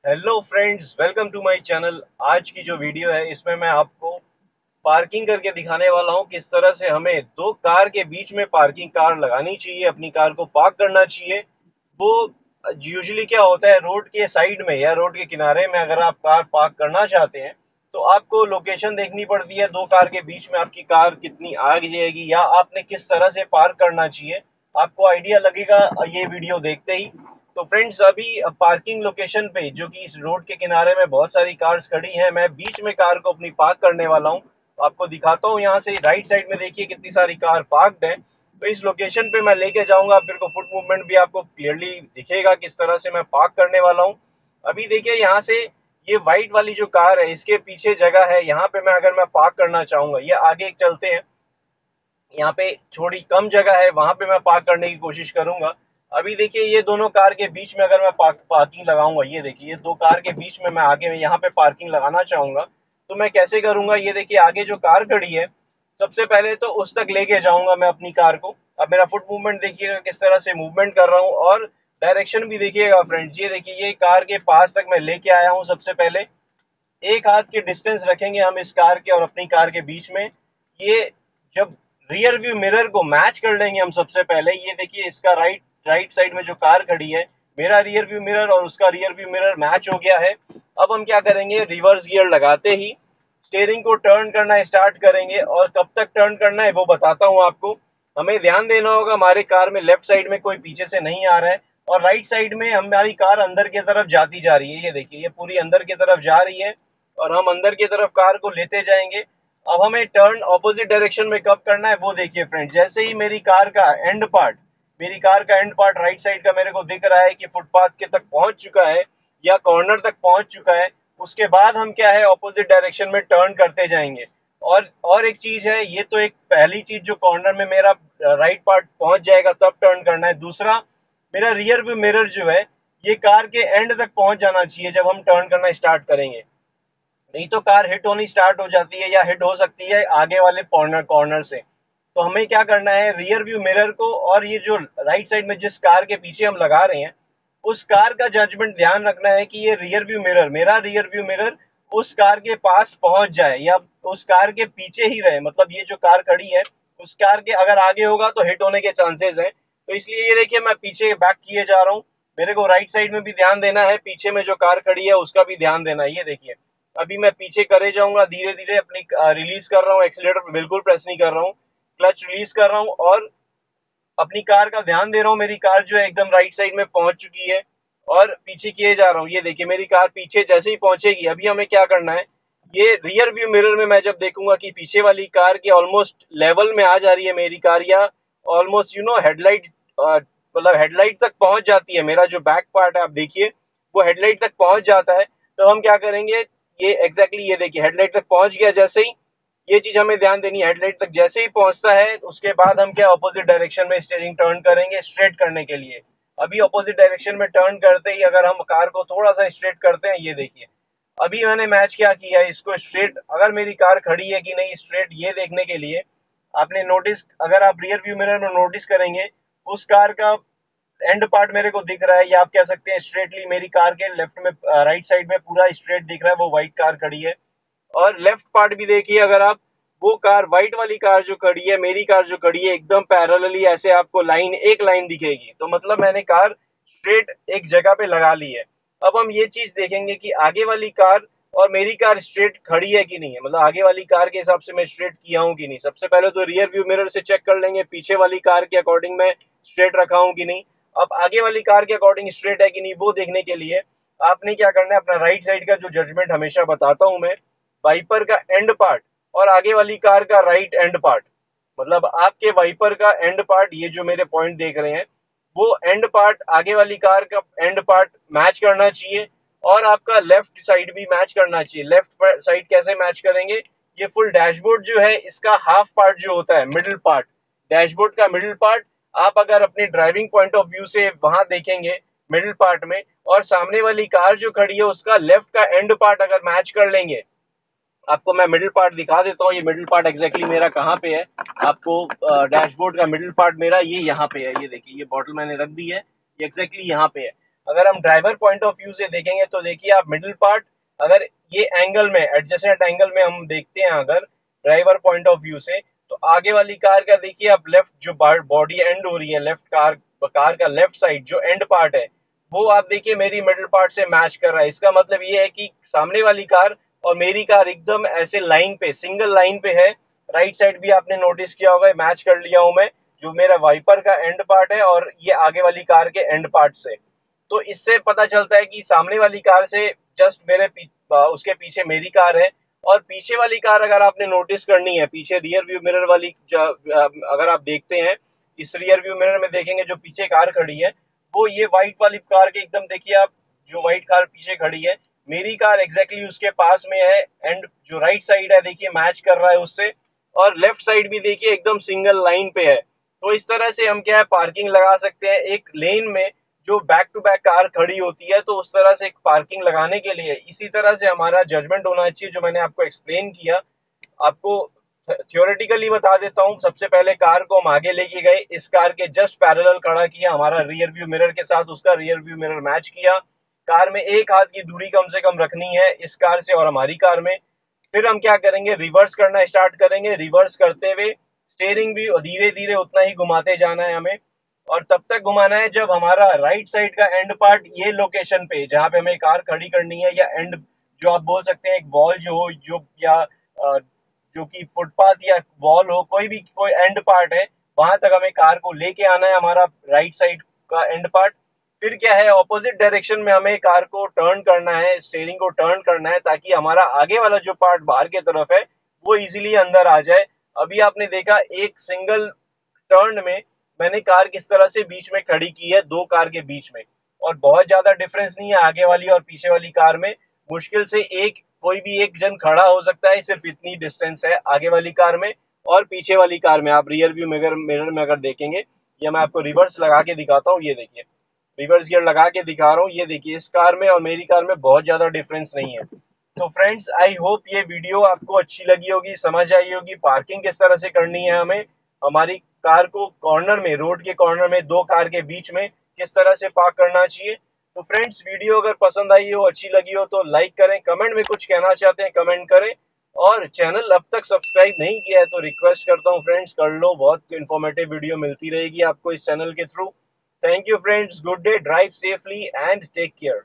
Hello friends, welcome to my channel. आज की जो वीडियो है इसमें मैं आपको पार्किंग करके दिखाने वाला हूँ किस तरह से हमें दो कार के बीच में पार्किंग कार लगानी चाहिए, अपनी कार को पार्क करना चाहिए। वो यूजुअली क्या होता है, रोड के साइड में या रोड के किनारे में अगर आप कार पार्क करना चाहते हैं तो आपको लोकेशन देखनी पड़ती है। दो कार के बीच में आपकी कार कितनी आगे जाएगी या आपने किस तरह से पार्क करना चाहिए, आपको आइडिया लगेगा ये वीडियो देखते ही। तो फ्रेंड्स, अभी पार्किंग लोकेशन पे जो कि इस रोड के किनारे में बहुत सारी कार्स खड़ी हैं, मैं बीच में कार को अपनी पार्क करने वाला हूँ। आपको दिखाता हूँ, यहाँ से राइट साइड में देखिए कितनी सारी कार पार्क्ड है। तो इस लोकेशन पे मैं लेके जाऊंगा, फिर को फुट मूवमेंट भी आपको क्लियरली दिखेगा किस तरह से मैं पार्क करने वाला हूँ। अभी देखिए यहाँ से ये व्हाइट वाली जो कार है इसके पीछे जगह है, यहाँ पे अगर मैं पार्क करना चाहूंगा, ये आगे चलते हैं। यहाँ पे थोड़ी कम जगह है, वहां पे मैं पार्क करने की कोशिश करूंगा। अभी देखिए ये दोनों कार के बीच में अगर मैं पार्किंग लगाऊंगा, ये देखिए ये दो कार के बीच में मैं आगे में यहाँ पे पार्किंग लगाना चाहूंगा, तो मैं कैसे करूंगा। ये देखिए आगे जो कार खड़ी है, सबसे पहले तो उस तक लेके जाऊंगा मैं अपनी कार को। अब मेरा फुट मूवमेंट देखिएगा किस तरह से मूवमेंट कर रहा हूँ, और डायरेक्शन भी देखिएगा फ्रेंड्स। ये देखिए ये कार के पास तक मैं लेके आया हूँ। सबसे पहले एक हाथ की डिस्टेंस रखेंगे हम इस कार के और अपनी कार के बीच में। ये जब रियर व्यू मिरर को मैच कर लेंगे हम, सबसे पहले ये देखिए इसका राइट साइड में जो कार खड़ी है, मेरा रियर व्यू मिरर और उसका रियर व्यू मिरर मैच हो गया है। अब हम क्या करेंगे, रिवर्स गियर लगाते ही स्टेयरिंग को टर्न करना स्टार्ट करेंगे, और कब तक टर्न करना है वो बताता हूँ आपको। हमें ध्यान देना होगा हमारे कार में लेफ्ट साइड में कोई पीछे से नहीं आ रहा है, और राइट साइड में हमारी कार अंदर की तरफ जाती जा रही है। ये देखिए ये पूरी अंदर की तरफ जा रही है और हम अंदर की तरफ कार को लेते जाएंगे। अब हमें टर्न ऑपोजिट डायरेक्शन में कब करना है वो देखिए फ्रेंड्स। जैसे ही मेरी कार का एंड पार्ट राइट साइड का मेरे को दिख रहा है कि फुटपाथ के तक पहुंच चुका है या कॉर्नर तक पहुंच चुका है, उसके बाद हम क्या है ऑपोजिट डायरेक्शन में टर्न करते जाएंगे। और एक चीज है, ये तो एक पहली चीज जो कॉर्नर में मेरा राइट पार्ट पहुंच जाएगा तब टर्न करना है। दूसरा, मेरा रियर व्यू मिरर जो है ये कार के एंड तक पहुंच जाना चाहिए जब हम टर्न करना स्टार्ट करेंगे। नहीं तो कार हिट होनी स्टार्ट हो जाती है या हिट हो सकती है आगे वाले कॉर्नर कॉर्नर से। तो हमें क्या करना है, रियर व्यू मिरर को और ये जो राइट साइड में जिस कार के पीछे हम लगा रहे हैं उस कार का जजमेंट ध्यान रखना है कि ये रियर व्यू मिरर, मेरा रियर व्यू मिरर उस कार के पास पहुंच जाए या उस कार के पीछे ही रहे। मतलब ये जो कार खड़ी है उस कार के अगर आगे होगा तो हिट होने के चांसेस हैं। तो इसलिए ये देखिए मैं पीछे बैक किए जा रहा हूँ। मेरे को राइट साइड में भी ध्यान देना है, पीछे में जो कार खड़ी है उसका भी ध्यान देना है। ये देखिए अभी मैं पीछे करे जाऊंगा, धीरे धीरे अपनी रिलीज कर रहा हूँ, एक्सीलेटर बिल्कुल प्रेस नहीं कर रहा हूँ, क्लच रिलीज कर रहा हूँ और अपनी कार का ध्यान दे रहा हूँ। मेरी कार जो है एकदम राइट साइड में पहुंच चुकी है और पीछे किए जा रहा हूँ। ये देखिए मेरी कार पीछे जैसे ही पहुंचेगी, अभी हमें क्या करना है, ये रियर व्यू मिरर में मैं जब देखूंगा कि पीछे वाली कार के ऑलमोस्ट लेवल में आ जा रही है मेरी कार, या ऑलमोस्ट हेडलाइट मतलब हेडलाइट तक पहुंच जाती है, मेरा जो बैक पार्ट है आप देखिए वो हेडलाइट तक पहुंच जाता है, तो हम क्या करेंगे, ये एग्जैक्टली ये देखिए हेडलाइट तक पहुंच गया। जैसे ही ये चीज हमें ध्यान देनी है, हेडलाइट तक जैसे ही पहुंचता है उसके बाद हम क्या ऑपोजिट डायरेक्शन में स्टीयरिंग टर्न करेंगे स्ट्रेट करने के लिए। अभी ऑपोजिट डायरेक्शन में टर्न करते ही अगर हम कार को थोड़ा सा स्ट्रेट करते हैं, ये देखिए अभी मैंने मैच क्या किया है इसको स्ट्रेट, अगर मेरी कार खड़ी है कि नहीं स्ट्रेट ये देखने के लिए आपने नोटिस, अगर आप रियर व्यू मिरर में नोटिस करेंगे उस कार का एंड पार्ट मेरे को दिख रहा है, या आप कह सकते हैं स्ट्रेटली मेरी कार के लेफ्ट में राइट साइड में पूरा स्ट्रेट दिख रहा है, वो व्हाइट कार खड़ी है। और लेफ्ट पार्ट भी देखिए अगर आप, वो कार व्हाइट वाली कार जो खड़ी है, मेरी कार जो खड़ी है एकदम पैरेलली ऐसे आपको लाइन एक लाइन दिखेगी, तो मतलब मैंने कार स्ट्रेट एक जगह पे लगा ली है। अब हम ये चीज देखेंगे कि आगे वाली कार और मेरी कार स्ट्रेट खड़ी है कि नहीं है, मतलब आगे वाली कार के हिसाब से मैं स्ट्रेट किया हूँ कि नहीं। सबसे पहले तो रियर व्यू मिरर से चेक कर लेंगे पीछे वाली कार के अकॉर्डिंग मैं स्ट्रेट रखा हूँ कि नहीं। अब आगे वाली कार के अकॉर्डिंग स्ट्रेट है कि नहीं वो देखने के लिए आपने क्या करना है, अपना राइट साइड का जो जजमेंट हमेशा बताता हूं मैं, वाइपर का एंड पार्ट और आगे वाली कार का राइट एंड पार्ट, मतलब आपके वाइपर का एंड पार्ट, ये जो मेरे पॉइंट देख रहे हैं वो एंड पार्ट आगे वाली कार का एंड पार्ट मैच करना चाहिए, और आपका लेफ्ट साइड भी मैच करना चाहिए। लेफ्ट साइड कैसे मैच करेंगे, ये फुल डैशबोर्ड जो है इसका हाफ पार्ट जो होता है, मिडिल पार्ट, डैशबोर्ड का मिडिल पार्ट, आप अगर अपने ड्राइविंग पॉइंट ऑफ व्यू से वहां देखेंगे मिडिल पार्ट में, और सामने वाली कार जो खड़ी है उसका लेफ्ट का एंड पार्ट अगर मैच कर लेंगे, आपको मैं मिडिल पार्ट दिखा देता हूँ। ये मिडिल पार्ट एग्जैक्टली मेरा कहाँ पे है, आपको डैशबोर्ड का मिडिल पार्ट मेरा ये यहाँ पे है। ये देखिए ये बॉटल मैंने रख दी है, ये एग्जैक्टली यहाँ पे है। अगर हम ड्राइवर पॉइंट ऑफ व्यू से देखेंगे तो देखिए आप मिडिल पार्ट, अगर ये एंगल में एडजेसेंट एंगल में हम देखते हैं अगर ड्राइवर पॉइंट ऑफ व्यू से, तो आगे वाली कार का देखिए आप लेफ्ट जो बॉडी एंड हो रही है, लेफ्ट कार का लेफ्ट साइड जो एंड पार्ट है वो आप देखिए मेरी मिडिल पार्ट से मैच कर रहा है। इसका मतलब ये है कि सामने वाली कार और मेरी कार एकदम ऐसे लाइन पे, सिंगल लाइन पे है। राइट साइड भी आपने नोटिस किया होगा, मैच कर लिया हूं मैं, जो मेरा वाइपर का एंड पार्ट है और ये आगे वाली कार के एंड पार्ट से। तो इससे पता चलता है कि सामने वाली कार से जस्ट उसके पीछे मेरी कार है। और पीछे वाली कार अगर आपने नोटिस करनी है, पीछे रियर व्यू मिरर वाली अगर आप देखते हैं, इस रियर व्यू मिरर में देखेंगे जो पीछे कार खड़ी है वो ये व्हाइट वाली कार के एकदम देखिए आप, जो व्हाइट कार पीछे खड़ी है मेरी कार एग्जैक्टली उसके पास में है। एंड जो राइट साइड है देखिए मैच कर रहा है उससे, और लेफ्ट साइड भी देखिए एकदम सिंगल लाइन पे है। तो इस तरह से हम क्या है पार्किंग लगा सकते हैं एक लेन में जो बैक टू बैक कार खड़ी होती है। तो उस तरह से एक पार्किंग लगाने के लिए इसी तरह से हमारा जजमेंट होना चाहिए, जो मैंने आपको एक्सप्लेन किया। आपको थियोरेटिकली बता देता हूँ। सबसे पहले कार को हम आगे लेके गए, इस कार के जस्ट पैरेलल खड़ा किया, हमारा रियर व्यू मिरर के साथ उसका रियर व्यू मिरर मैच किया। कार में एक हाथ की दूरी कम से कम रखनी है इस कार से और हमारी कार में। फिर हम क्या करेंगे, रिवर्स करना स्टार्ट करेंगे। रिवर्स करते हुए स्टेयरिंग भी धीरे धीरे उतना ही घुमाते जाना है हमें, और तब तक घुमाना है जब हमारा राइट साइड का एंड पार्ट ये लोकेशन पे जहाँ पे हमें कार खड़ी करनी है, या एंड जो आप बोल सकते हैं एक वॉल जो हो, जो या जो कि फुटपाथ या वॉल हो, कोई भी कोई एंड पार्ट है, वहां तक हमें कार को लेके आना है, हमारा राइट साइड का एंड पार्ट। फिर क्या है, ऑपोजिट डायरेक्शन में हमें कार को टर्न करना है, स्टीयरिंग को टर्न करना है, ताकि हमारा आगे वाला जो पार्ट बाहर की तरफ है वो इजीली अंदर आ जाए। अभी आपने देखा एक सिंगल टर्न में मैंने कार किस तरह से बीच में खड़ी की है, दो कार के बीच में, और बहुत ज्यादा डिफरेंस नहीं है आगे वाली और पीछे वाली कार में। मुश्किल से कोई भी एक जन खड़ा हो सकता है, सिर्फ इतनी डिस्टेंस है आगे वाली कार में और पीछे वाली कार में। आप रियर व्यू मिरर में अगर देखेंगे, या मैं आपको रिवर्स लगा के दिखाता हूँ, ये देखिए रिवर्स गियर लगा के दिखा रहा हूँ, ये देखिए इस कार में और मेरी कार में बहुत ज्यादा डिफरेंस नहीं है। तो फ्रेंड्स, आई होप ये वीडियो आपको अच्छी लगी होगी, समझ आई होगी पार्किंग किस तरह से करनी है हमें, हमारी कार को कॉर्नर में, रोड के कॉर्नर में दो कार के बीच में किस तरह से पार्क करना चाहिए। तो फ्रेंड्स, वीडियो अगर पसंद आई हो, अच्छी लगी हो तो लाइक करें, कमेंट में कुछ कहना चाहते हैं कमेंट करें, और चैनल अब तक सब्सक्राइब नहीं किया है तो रिक्वेस्ट करता हूँ फ्रेंड्स कर लो, बहुत इन्फॉर्मेटिव वीडियो मिलती रहेगी आपको इस चैनल के थ्रू। Thank you friends, good day, drive safely and take care.